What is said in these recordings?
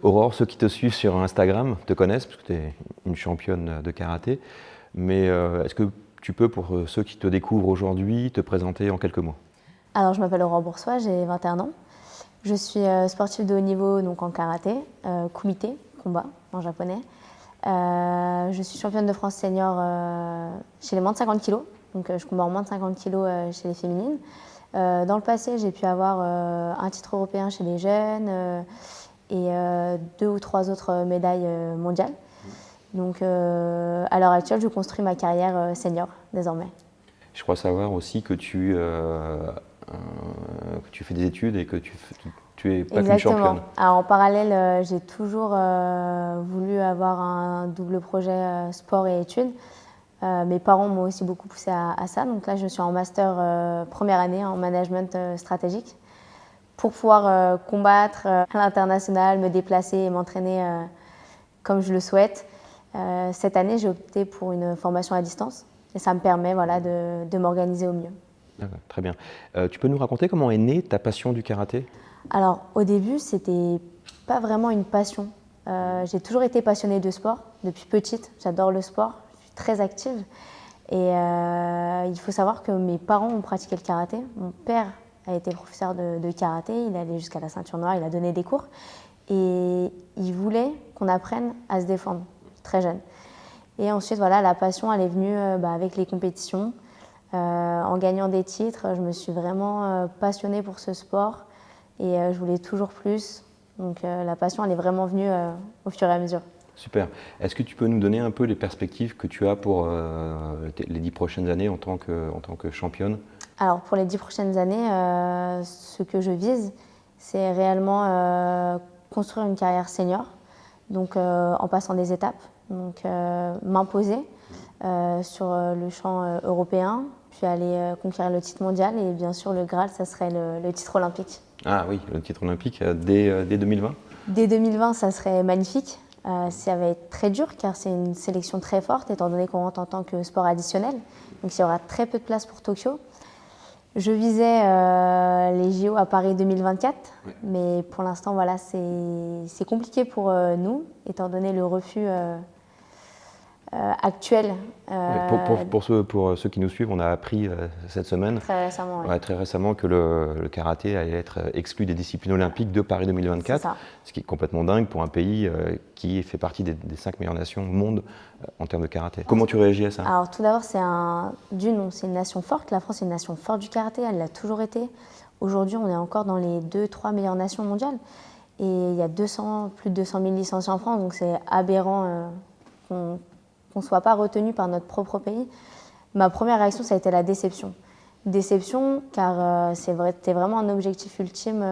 Aurore, ceux qui te suivent sur Instagram te connaissent, parce que tu es une championne de karaté. Mais est-ce que tu peux, pour ceux qui te découvrent aujourd'hui, te présenter en quelques mots? Alors, je m'appelle Aurore Boursois, j'ai 21 ans. Je suis sportive de haut niveau donc en karaté, kumite, combat en japonais. Je suis championne de France senior chez les moins de 50 kg, donc je combats en moins de 50 kg chez les féminines. Dans le passé, j'ai pu avoir un titre européen chez les jeunes et 2 ou 3 autres médailles mondiales. Donc à l'heure actuelle, je construis ma carrière senior désormais. Je crois savoir aussi que tu fais des études et que tu es pas qu'une championne. Alors, en parallèle, j'ai toujours voulu avoir un double projet sport et études. Mes parents m'ont aussi beaucoup poussé à ça. Donc là, je suis en master première année en management stratégique pour pouvoir combattre à l'international, me déplacer et m'entraîner comme je le souhaite. Cette année, j'ai opté pour une formation à distance et ça me permet voilà, de m'organiser au mieux. D'accord, très bien. Tu peux nous raconter comment est née ta passion du karaté? Alors, au début, c'était pas vraiment une passion. J'ai toujours été passionnée de sport depuis petite. J'adore le sport, je suis très active. Et il faut savoir que mes parents ont pratiqué le karaté. Mon père a été professeur de karaté, il allait jusqu'à la ceinture noire, il a donné des cours. Et il voulait qu'on apprenne à se défendre, très jeune. Et ensuite, voilà, la passion, elle est venue avec les compétitions. En gagnant des titres, je me suis vraiment passionnée pour ce sport et je voulais toujours plus. Donc la passion, elle est vraiment venue au fur et à mesure. Super. Est-ce que tu peux nous donner un peu les perspectives que tu as pour les 10 prochaines années en tant que championne? Alors pour les 10 prochaines années, ce que je vise, c'est réellement construire une carrière senior, donc en passant des étapes, donc m'imposer sur le champ européen, puis aller conquérir le titre mondial et bien sûr le Graal, ça serait le titre olympique. Ah oui, le titre olympique dès 2020? Dès 2020, ça serait magnifique. Ça va être très dur car c'est une sélection très forte étant donné qu'on rentre en tant que sport additionnel. Donc il y aura très peu de place pour Tokyo. Je visais les JO à Paris 2024, mais pour l'instant, voilà, c'est compliqué pour nous étant donné le refus actuel. Pour ceux qui nous suivent, on a appris cette semaine, très récemment, que le karaté allait être exclu des disciplines olympiques de Paris 2024, ce qui est complètement dingue pour un pays qui fait partie des 5 meilleures nations au monde en termes de karaté. Comment tu réagis à ça? Alors tout d'abord, c'est une nation forte. La France est une nation forte du karaté, elle l'a toujours été. Aujourd'hui, on est encore dans les 2-3 meilleures nations mondiales. Et il y a plus de 200 000 licenciés en France, donc c'est aberrant qu'on ne soit pas retenu par notre propre pays. Ma première réaction, ça a été la déception. Déception, car c'était vraiment un objectif ultime,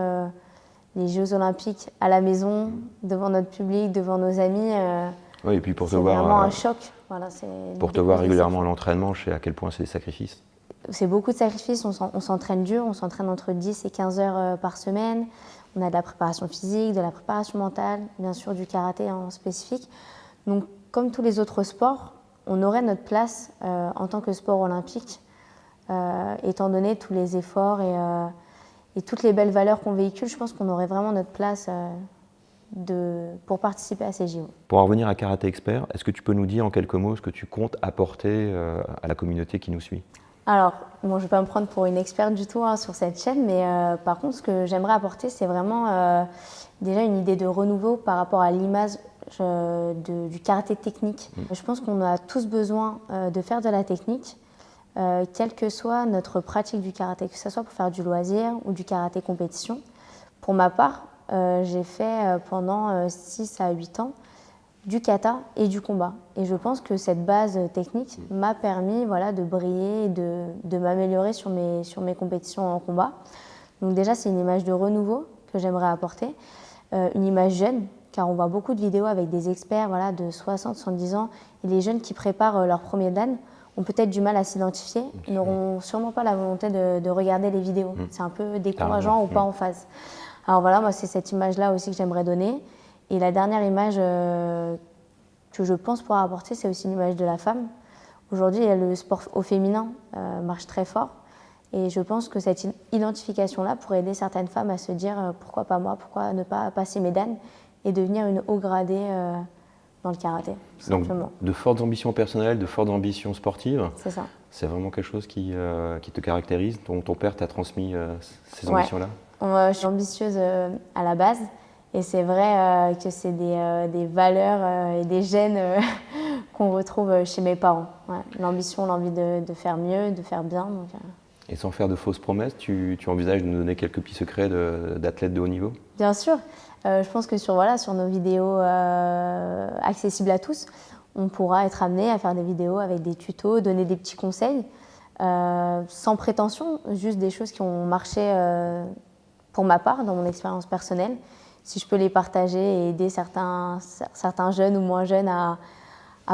les Jeux Olympiques à la maison, devant notre public, devant nos amis. Oui, et puis pour te c'est voir, vraiment un choc. Voilà, pour te voir régulièrement à l'entraînement, je sais à quel point c'est des sacrifices. C'est beaucoup de sacrifices, on s'entraîne dur, on s'entraîne entre 10 et 15 heures par semaine. On a de la préparation physique, de la préparation mentale, bien sûr du karaté en spécifique. Donc, comme tous les autres sports, on aurait notre place en tant que sport olympique, étant donné tous les efforts et toutes les belles valeurs qu'on véhicule. Je pense qu'on aurait vraiment notre place pour participer à ces JO. Pour en revenir à Karaté Expert, est-ce que tu peux nous dire en quelques mots ce que tu comptes apporter à la communauté qui nous suit? Alors, je ne vais pas me prendre pour une experte du tout sur cette chaîne, mais par contre, ce que j'aimerais apporter, c'est vraiment déjà une idée de renouveau par rapport à l'image du karaté technique. Je pense qu'on a tous besoin de faire de la technique, quelle que soit notre pratique du karaté, que ce soit pour faire du loisir ou du karaté compétition. Pour ma part, j'ai fait pendant 6 à 8 ans du kata et du combat. Et je pense que cette base technique m'a permis de briller et de m'améliorer sur mes compétitions en combat. Donc déjà, c'est une image de renouveau que j'aimerais apporter, une image jeune, car on voit beaucoup de vidéos avec des experts de 60-70 ans, et les jeunes qui préparent leur premier dan ont peut-être du mal à s'identifier, n'auront sûrement pas la volonté de regarder les vidéos. C'est un peu décourageant ou pas en phase. Alors voilà, moi c'est cette image-là aussi que j'aimerais donner. Et la dernière image que je pense pouvoir apporter, c'est aussi l'image de la femme. Aujourd'hui, le sport au féminin marche très fort. Et je pense que cette identification-là pourrait aider certaines femmes à se dire pourquoi pas moi, pourquoi ne pas passer mes dan et devenir une haut gradée dans le karaté, tout simplement. De fortes ambitions personnelles, de fortes ambitions sportives. C'est ça. C'est vraiment quelque chose qui te caractérise. Ton père t'a transmis ces ambitions-là? Je suis ambitieuse à la base. Et c'est vrai que c'est des valeurs et des gènes qu'on retrouve chez mes parents. Ouais. L'ambition, l'envie de faire mieux, de faire bien. Donc, Et sans faire de fausses promesses, tu envisages de nous donner quelques petits secrets d'athlètes de haut niveau? Bien sûr. Je pense que sur nos vidéos accessibles à tous, on pourra être amené à faire des vidéos avec des tutos, donner des petits conseils, sans prétention, juste des choses qui ont marché pour ma part, dans mon expérience personnelle. Si je peux les partager et aider certains jeunes ou moins jeunes à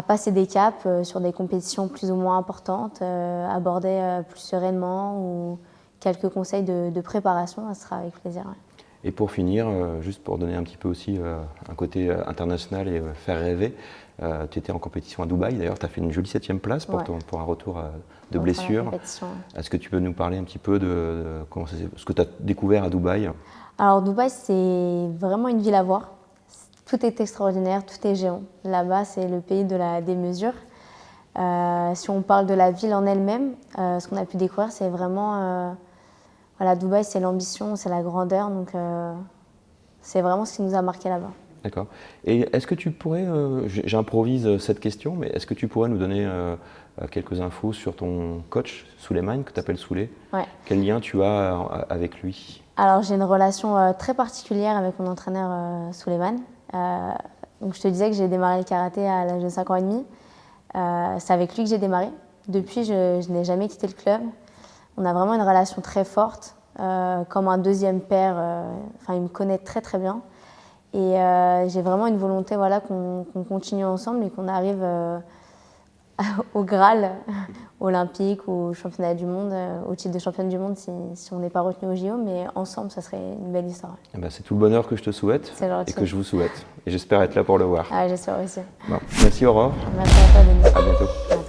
passer des caps sur des compétitions plus ou moins importantes, aborder plus sereinement ou quelques conseils de préparation, ça sera avec plaisir. Ouais. Et pour finir, juste pour donner un petit peu aussi un côté international et faire rêver, tu étais en compétition à Dubaï, d'ailleurs tu as fait une jolie 7e place pour un retour de blessure. Est-ce que tu peux nous parler un petit peu de ce que tu as découvert à Dubaï? Alors Dubaï, c'est vraiment une ville à voir. Tout est extraordinaire, tout est géant. Là-bas, c'est le pays de la démesure. Si on parle de la ville en elle-même, ce qu'on a pu découvrir, c'est vraiment... Dubaï, c'est l'ambition, c'est la grandeur. Donc, c'est vraiment ce qui nous a marqué là-bas. D'accord. Et est-ce que tu pourrais, j'improvise cette question, mais est-ce que tu pourrais nous donner quelques infos sur ton coach, Souleymane, que tu appelles Soulé? Ouais. Quel lien tu as avec lui? Alors, j'ai une relation très particulière avec mon entraîneur Souleymane. Donc, je te disais que j'ai démarré le karaté à l'âge de 5 ans et demi. C'est avec lui que j'ai démarré. Depuis, je n'ai jamais quitté le club. On a vraiment une relation très forte, comme un deuxième père. Il me connaît très très bien. Et j'ai vraiment une volonté qu'on continue ensemble et qu'on arrive au Graal olympique, au championnat du monde, au titre de championne du monde si on n'est pas retenu au JO, mais ensemble, ça serait une belle histoire. C'est tout le bonheur que je te souhaite et que je vous souhaite. Et j'espère être là pour le voir. J'espère aussi. Bon. Merci Aurore. Merci à toi, Denis. À bientôt. Merci.